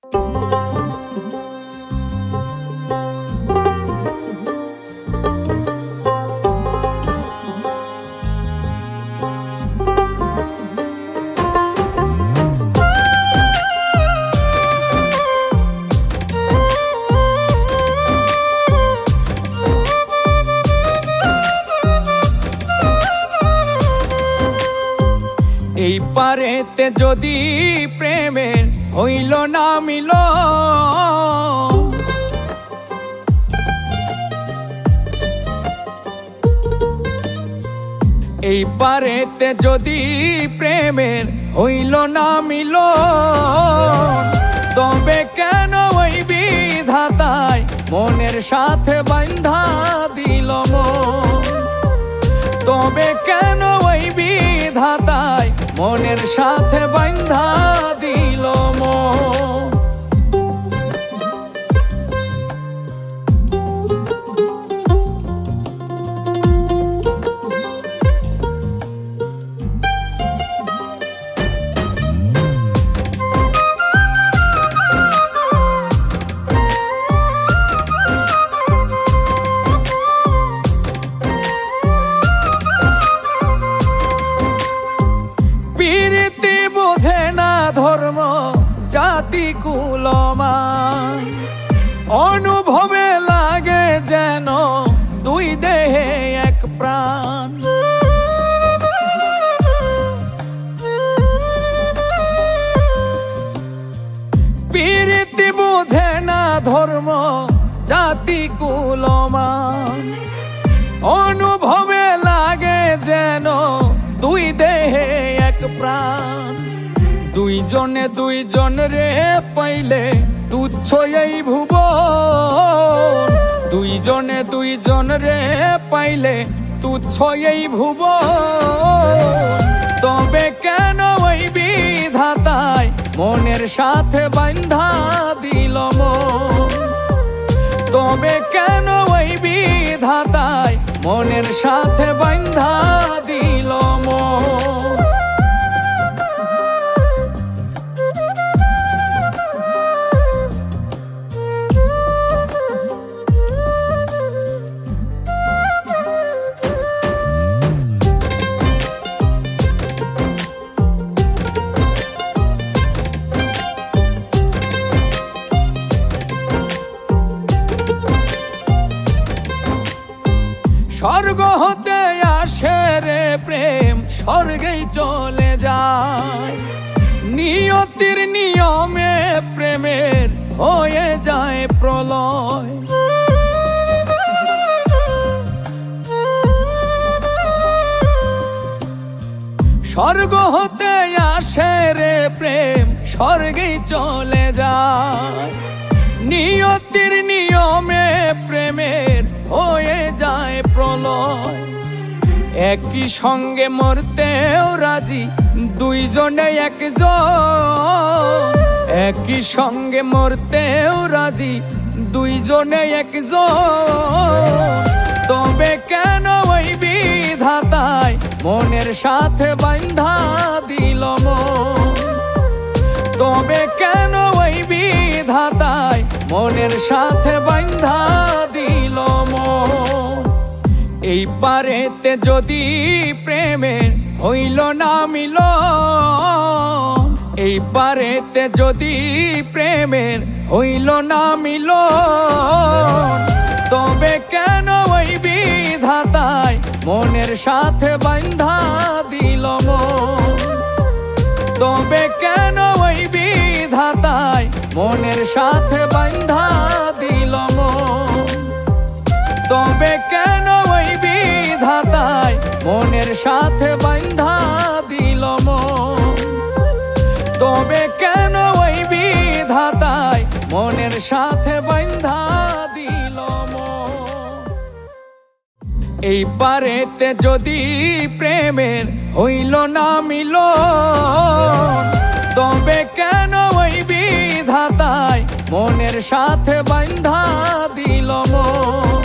এই পারেতে যদি প্রেমের হইল না মিল, এই পারেতে যদি প্রেমের হইল না মিল, তবে কেন ওই বিধাতায় মনের সাথে বান্ধা দিল মন? তবে কেন ওই বিধাতায় মনের সাথে বান্ধা দিল মন? প্রীতি বোঝে না ধর্ম জাতি কুলমান, অনুভবে লাগে যেন দুই দেহে এক প্রাণ। প্রীতি বোঝে না ধর্ম জাতি কুলমান, অনুভবে লাগে যেন দুই দেহে এক প্রাণ। দুইজনে দুইজন রে পাইলে তুচ্ছ এই ভুবন, দুইজনে দুইজন রে পাইলে তুচ্ছ এই ভুবন। তবে কেন ওই বিধাতায় মনের সাথে বান্ধা দিল মন? তবে কেন ওই বিধাতায় মনের সাথে বান্ধা দিল মন? স্বর্গ হতে আসে রে প্রেম, স্বর্গেই চলে যায়। নিয়তির নিয়মে প্রেমের হয়ে যায় প্রলয়। স্বর্গ হতে আসে রে প্রেম, স্বর্গেই চলে যায়। নিয়তির নিয়মে প্রেমের হয়ে যায় প্রলয়। একই সঙ্গে মরতেও রাজি দুইজনে একজন, একই সঙ্গে মরতেও রাজি দুইজনে একজন। তবে কেন ওই বিধাতায় মনের সাথে বান্ধা দিল মন? তবে কেন ওই বিধাতায় মনের সাথে বান্ধা দিল মন? এই পারেতে যদি প্রেমের হইল না মিল, এই পারেতে যদি প্রেমের হইল না মিল, তবে কেন ওই বিধাতায় মনের সাথে বান্ধা দিল মন? তবে কেন ওই বিধাতায় মনের সাথে বান্ধা দিল মন? তবে কেন ওই বিধাতায় মনের সাথে বান্ধা দিল মন? তবে কেন ওই বিধাতায় মনের সাথে বান্ধা দিল মন? এই পারেতে যদি প্রেমের হইল না মিল, তবে কেন ওই বিধাতায় মনের সাথে বান্ধা দিল মন?